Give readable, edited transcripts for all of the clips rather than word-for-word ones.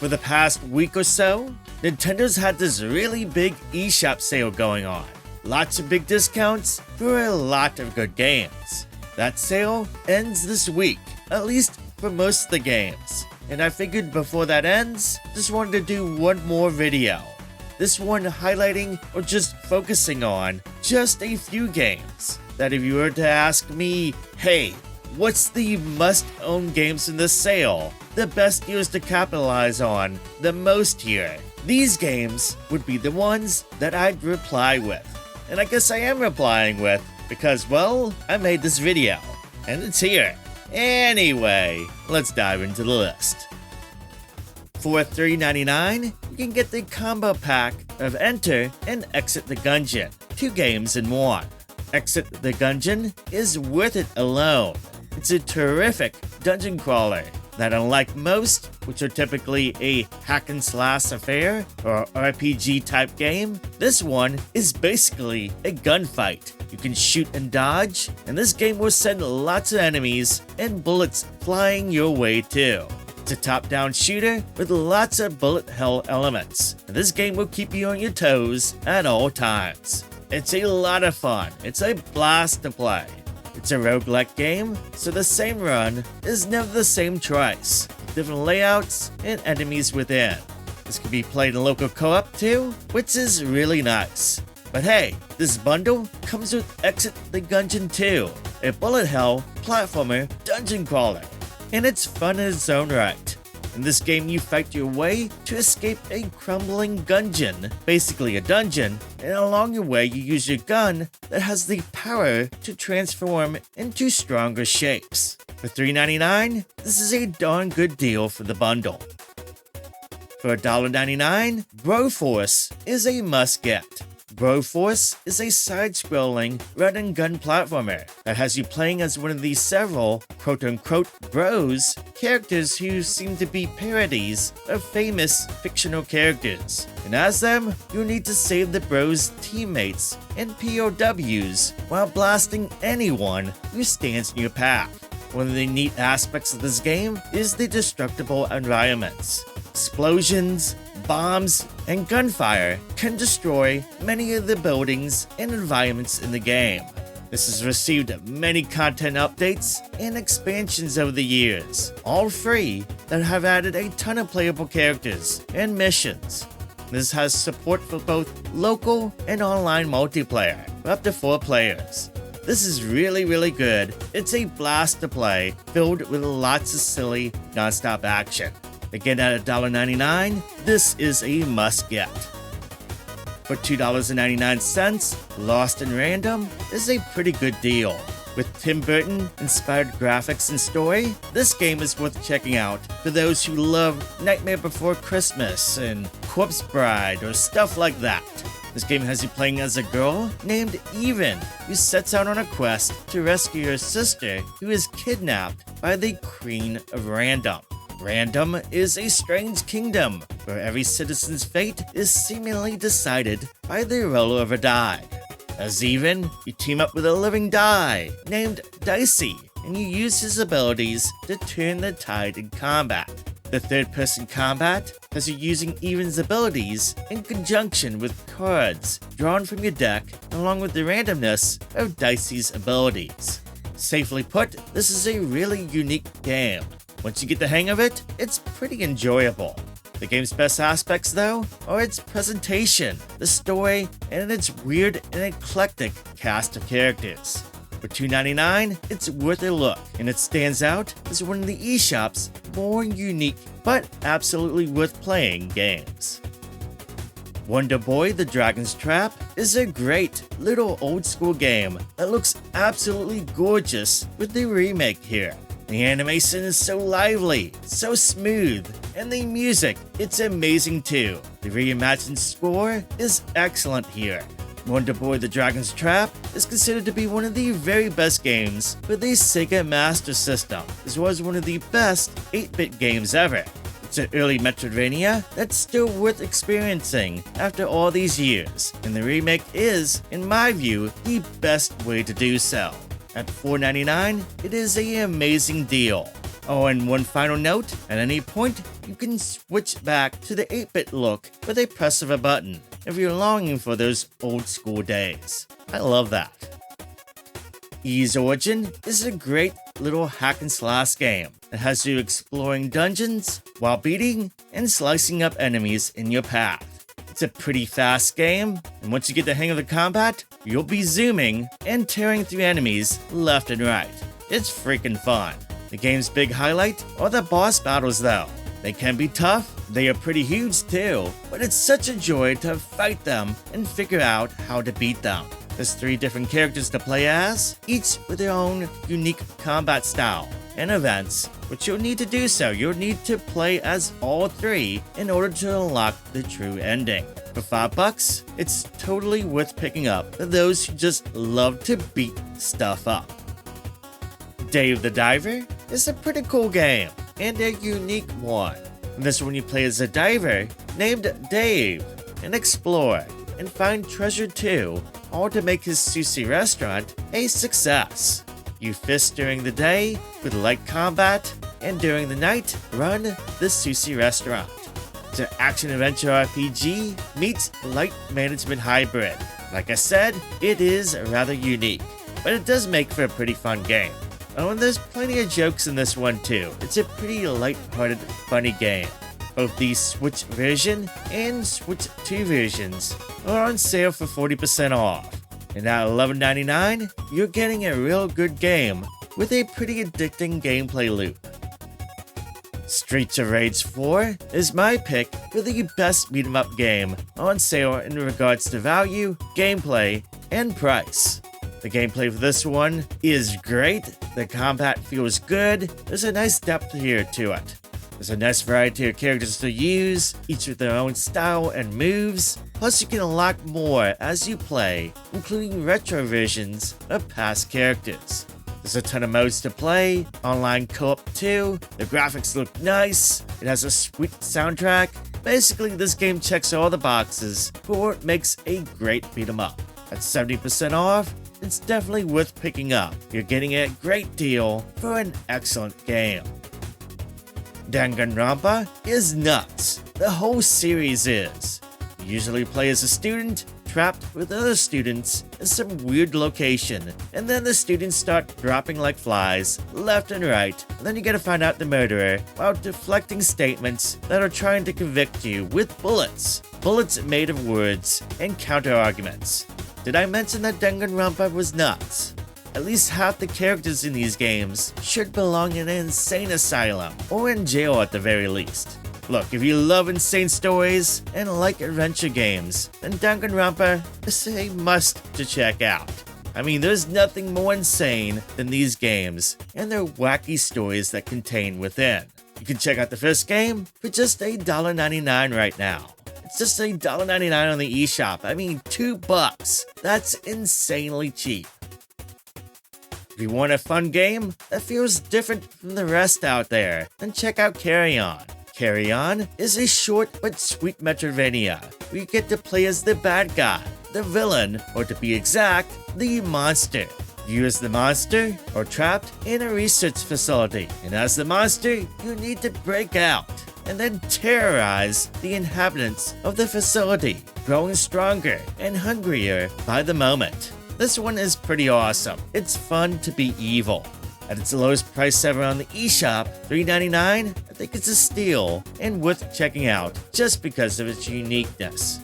For the past week or so, Nintendo's had this really big eShop sale going on. Lots of big discounts for a lot of good games. That sale ends this week, at least for most of the games. And I figured before that ends, just wanted to do one more video. This one highlighting or just focusing on just a few games that if you were to ask me, hey, what's the must-own games in this sale? The best deals to capitalize on the most here. These games would be the ones that I'd reply with. And I guess I am replying with because, well, I made this video and it's here. Anyway, let's dive into the list. For $3.99, you can get the combo pack of Enter and Exit the Gungeon, 2 games in one. Exit the Gungeon is worth it alone. It's a terrific dungeon crawler that, unlike most, which are typically a hack and slash affair or RPG type game, this one is basically a gunfight. You can shoot and dodge, and this game will send lots of enemies and bullets flying your way too. It's a top-down shooter with lots of bullet hell elements, and this game will keep you on your toes at all times. It's a lot of fun. It's a blast to play. It's a roguelike game, so the same run is never the same twice. Different layouts and enemies within. This can be played in local co-op too, which is really nice. But hey, this bundle comes with Exit the Gungeon 2, a bullet hell platformer dungeon crawler. And it's fun in its own right. In this game, you fight your way to escape a crumbling gungeon, basically a dungeon, and along your way you use your gun that has the power to transform into stronger shapes. For $3.99, this is a darn good deal for the bundle. For $1.99, Broforce is a must-get. Broforce is a side-scrolling run-and-gun platformer that has you playing as one of the several quote-unquote bros characters who seem to be parodies of famous fictional characters. And as them, you'll need to save the bros' teammates and POWs while blasting anyone who stands in your path. One of the neat aspects of this game is the destructible environments. Explosions, bombs, and gunfire can destroy many of the buildings and environments in the game. This has received many content updates and expansions over the years, all free, that have added a ton of playable characters and missions. This has support for both local and online multiplayer, for up to 4 players. This is really good. It's a blast to play, filled with lots of silly, non-stop action. Again, at $1.99, this is a must-get. For $2.99, Lost in Random is a pretty good deal. With Tim Burton-inspired graphics and story, this game is worth checking out for those who love Nightmare Before Christmas and Corpse Bride or stuff like that. This game has you playing as a girl named Even, who sets out on a quest to rescue her sister who is kidnapped by the Queen of Random. Random is a strange kingdom where every citizen's fate is seemingly decided by the roll of a die. As Even, you team up with a living die named Dicey, and you use his abilities to turn the tide in combat. The third-person combat has you using Even's abilities in conjunction with cards drawn from your deck along with the randomness of Dicey's abilities. Safely put, this is a really unique game. Once you get the hang of it, it's pretty enjoyable. The game's best aspects, though, are its presentation, the story, and its weird and eclectic cast of characters. For $2.99, it's worth a look, and it stands out as one of the eShop's more unique but absolutely worth playing games. Wonder Boy: The Dragon's Trap is a great little old-school game that looks absolutely gorgeous with the remake here. The animation is so lively, so smooth, and the music, it's amazing too. The reimagined score is excellent here. Wonder Boy: The Dragon's Trap is considered to be one of the very best games for the Sega Master System, as well as one of the best 8-bit games ever. It's an early Metroidvania that's still worth experiencing after all these years, and the remake is, in my view, the best way to do so. At $4.99, it is an amazing deal. Oh, and one final note, at any point, you can switch back to the 8-bit look with a press of a button if you're longing for those old school days. I love that. Ys Origin is a great little hack and slash game that has you exploring dungeons while beating and slicing up enemies in your path. It's a pretty fast game, and once you get the hang of the combat, you'll be zooming and tearing through enemies left and right. It's freaking fun. The game's big highlight are the boss battles though. They can be tough, they are pretty huge too, but it's such a joy to fight them and figure out how to beat them. There's 3 different characters to play as, each with their own unique combat style and events, but you'll need to do so. You'll need to play as all 3 in order to unlock the true ending. For $5, it's totally worth picking up for those who just love to beat stuff up. Dave the Diver is a pretty cool game and a unique one. In this one you play as a diver named Dave and explore and find treasure too, all to make his sushi restaurant a success. You fish during the day with light combat, and during the night, run the sushi restaurant. It's an action-adventure RPG meets light management hybrid. Like I said, it is rather unique, but it does make for a pretty fun game. Oh, and there's plenty of jokes in this one too. It's a pretty light-hearted, funny game. Both the Switch version and Switch 2 versions are on sale for 40% off. And at $11.99, you're getting a real good game with a pretty addicting gameplay loop. Streets of Rage 4 is my pick for the best beat-em-up game on sale in regards to value, gameplay, and price. The gameplay for this one is great, the combat feels good, there's a nice depth here to it. There's a nice variety of characters to use, each with their own style and moves, plus you can unlock more as you play, including retro versions of past characters. There's a ton of modes to play, online co-op too, the graphics look nice, it has a sweet soundtrack. Basically, this game checks all the boxes for what makes a great beat 'em up. At 70% off, it's definitely worth picking up. You're getting a great deal for an excellent game. Danganronpa is nuts. The whole series is. You usually play as a student, trapped with other students in some weird location, and then the students start dropping like flies, left and right, and then you gotta find out the murderer while deflecting statements that are trying to convict you with bullets. Bullets made of words and counter-arguments. Did I mention that Danganronpa was nuts? At least half the characters in these games should belong in an insane asylum, or in jail at the very least. Look, if you love insane stories and like adventure games, then Danganronpa is a must to check out. I mean, there's nothing more insane than these games and their wacky stories that contain within. You can check out the first game for just $1.99 right now. It's just $1.99 on the eShop. I mean, $2. That's insanely cheap. If you want a fun game that feels different from the rest out there, then check out CARRION. CARRION is a short but sweet Metroidvania where you get to play as the bad guy, the villain, or to be exact, the monster. You as the monster are trapped in a research facility, and as the monster, you need to break out and then terrorize the inhabitants of the facility, growing stronger and hungrier by the moment. This one is pretty awesome. It's fun to be evil. At its lowest price ever on the eShop, $3.99, I think it's a steal and worth checking out just because of its uniqueness.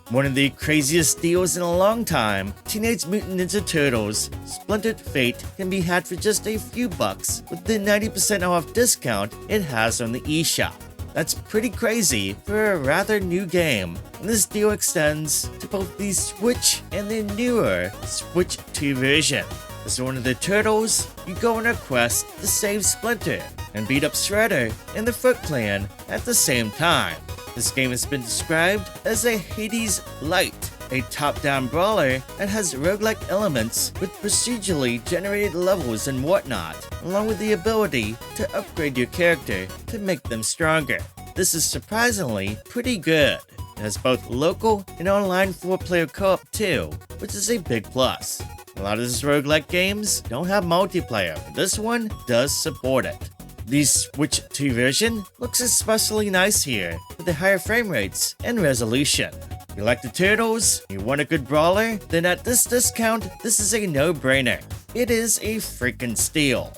One of the craziest deals in a long time, Teenage Mutant Ninja Turtles Splintered Fate can be had for just a few bucks with the 90% off discount it has on the eShop. That's pretty crazy for a rather new game, and this deal extends to both the Switch and the newer Switch 2 version. As one of the turtles, you go on a quest to save Splinter and beat up Shredder and the Foot Clan at the same time. This game has been described as a Hades Light, a top-down brawler that has roguelike elements with procedurally generated levels and whatnot, along with the ability to upgrade your character to make them stronger. This is surprisingly pretty good. It has both local and online 4-player co-op too, which is a big plus. A lot of these roguelike games don't have multiplayer, but this one does support it. The Switch 2 version looks especially nice here, with the higher frame rates and resolution. You like the turtles? You want a good brawler? Then at this discount, this is a no-brainer. It is a freaking steal.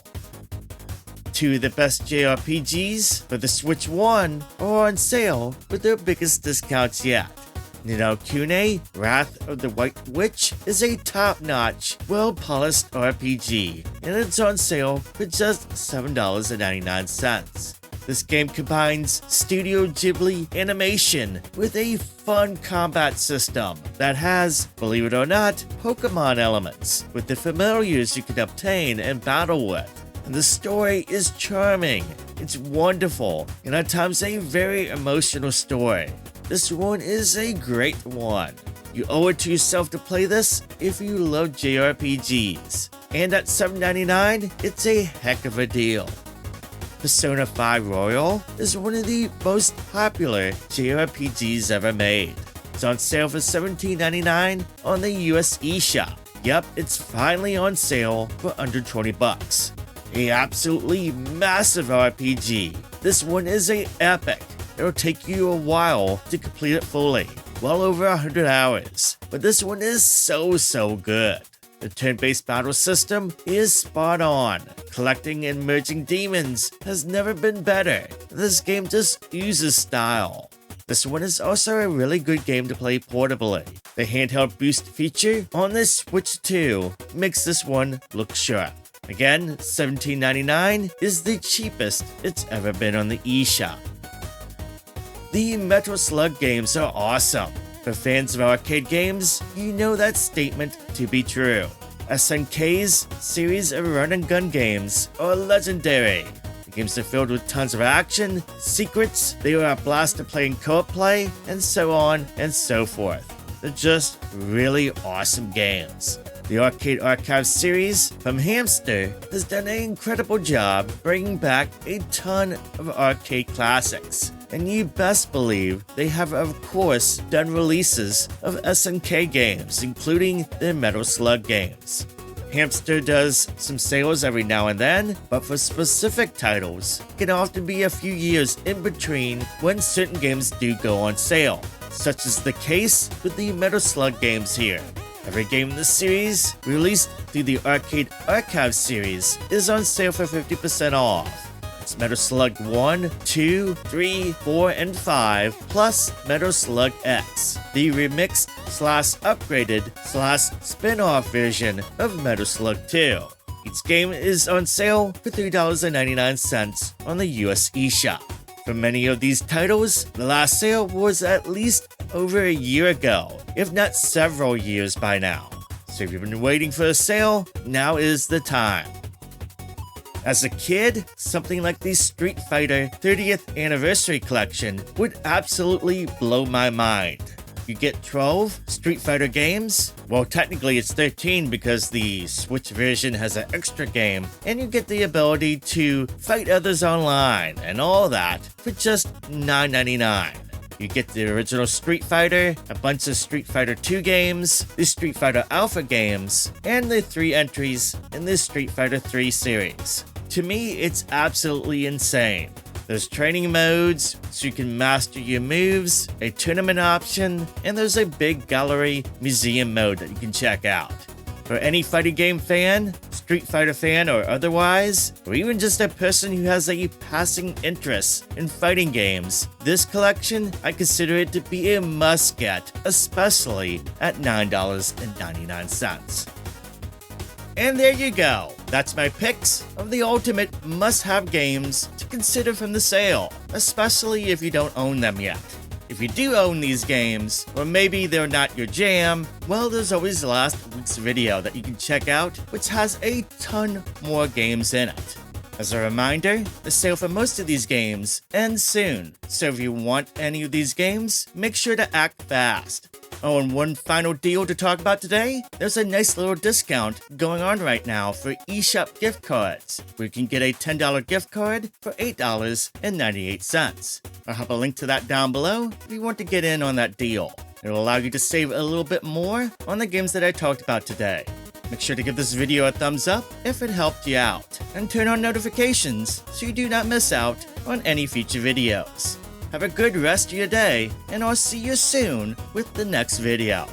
Two of the best JRPGs for the Switch 1 are on sale with their biggest discounts yet. Kuni, Wrath of the White Witch is a top-notch, well-polished RPG, and it's on sale for just $7.99. This game combines Studio Ghibli animation with a fun combat system that has, believe it or not, Pokemon elements with the familiars you can obtain and battle with. And the story is charming, it's wonderful, and at times a very emotional story. This one is a great one. You owe it to yourself to play this if you love JRPGs. And at $7.99, it's a heck of a deal. Persona 5 Royal is one of the most popular JRPGs ever made. It's on sale for $17.99 on the US eShop. Yep, it's finally on sale for under $20. A absolutely massive RPG. This one is a epic. It'll take you a while to complete it fully, well over 100 hours, but this one is so good. The turn-based battle system is spot on. Collecting and merging demons has never been better. This game just oozes style. This one is also a really good game to play portably. The handheld boost feature on the Switch 2 makes this one look sharp. Again, $17.99 is the cheapest it's ever been on the eShop. The Metal Slug games are awesome. For fans of arcade games, you know that statement to be true. SNK's series of run and gun games are legendary. The games are filled with tons of action, secrets, they are a blast to play in co-op play, and so on and so forth. They're just really awesome games. The Arcade Archive series from Hamster has done an incredible job bringing back a ton of arcade classics. And you best believe they have, of course, done releases of SNK games, including their Metal Slug games. Hamster does some sales every now and then, but for specific titles, it can often be a few years in between when certain games do go on sale, such is the case with the Metal Slug games here. Every game in the series, released through the Arcade Archive series, is on sale for 50% off. It's Metal Slug 1, 2, 3, 4, and 5, plus Metal Slug X, the remixed/upgraded/spin-off version of Metal Slug 2. Each game is on sale for $3.99 on the US eShop. For many of these titles, the last sale was at least over a year ago, if not several years by now. So if you've been waiting for a sale, now is the time. As a kid, something like the Street Fighter 30th Anniversary Collection would absolutely blow my mind. You get 12 Street Fighter games. Well, technically it's 13 because the Switch version has an extra game, and you get the ability to fight others online and all that for just $9.99. You get the original Street Fighter, a bunch of Street Fighter 2 games, the Street Fighter Alpha games, and the 3 entries in the Street Fighter 3 series. To me, it's absolutely insane. There's training modes, so you can master your moves, a tournament option, and there's a big gallery museum mode that you can check out. For any fighting game fan, Street Fighter fan or otherwise, or even just a person who has a passing interest in fighting games, this collection, I consider it to be a must-get, especially at $9.99. And there you go. That's my picks of the ultimate must-have games to consider from the sale, especially if you don't own them yet. If you do own these games, or maybe they're not your jam, well, there's always last week's video that you can check out, which has a ton more games in it. As a reminder, the sale for most of these games ends soon, so if you want any of these games, make sure to act fast. Oh, and one final deal to talk about today, there's a nice little discount going on right now for eShop gift cards, where you can get a $10 gift card for $8.98. I'll have a link to that down below if you want to get in on that deal. It'll allow you to save a little bit more on the games that I talked about today. Make sure to give this video a thumbs up if it helped you out, and turn on notifications so you do not miss out on any future videos. Have a good rest of your day, and I'll see you soon with the next video.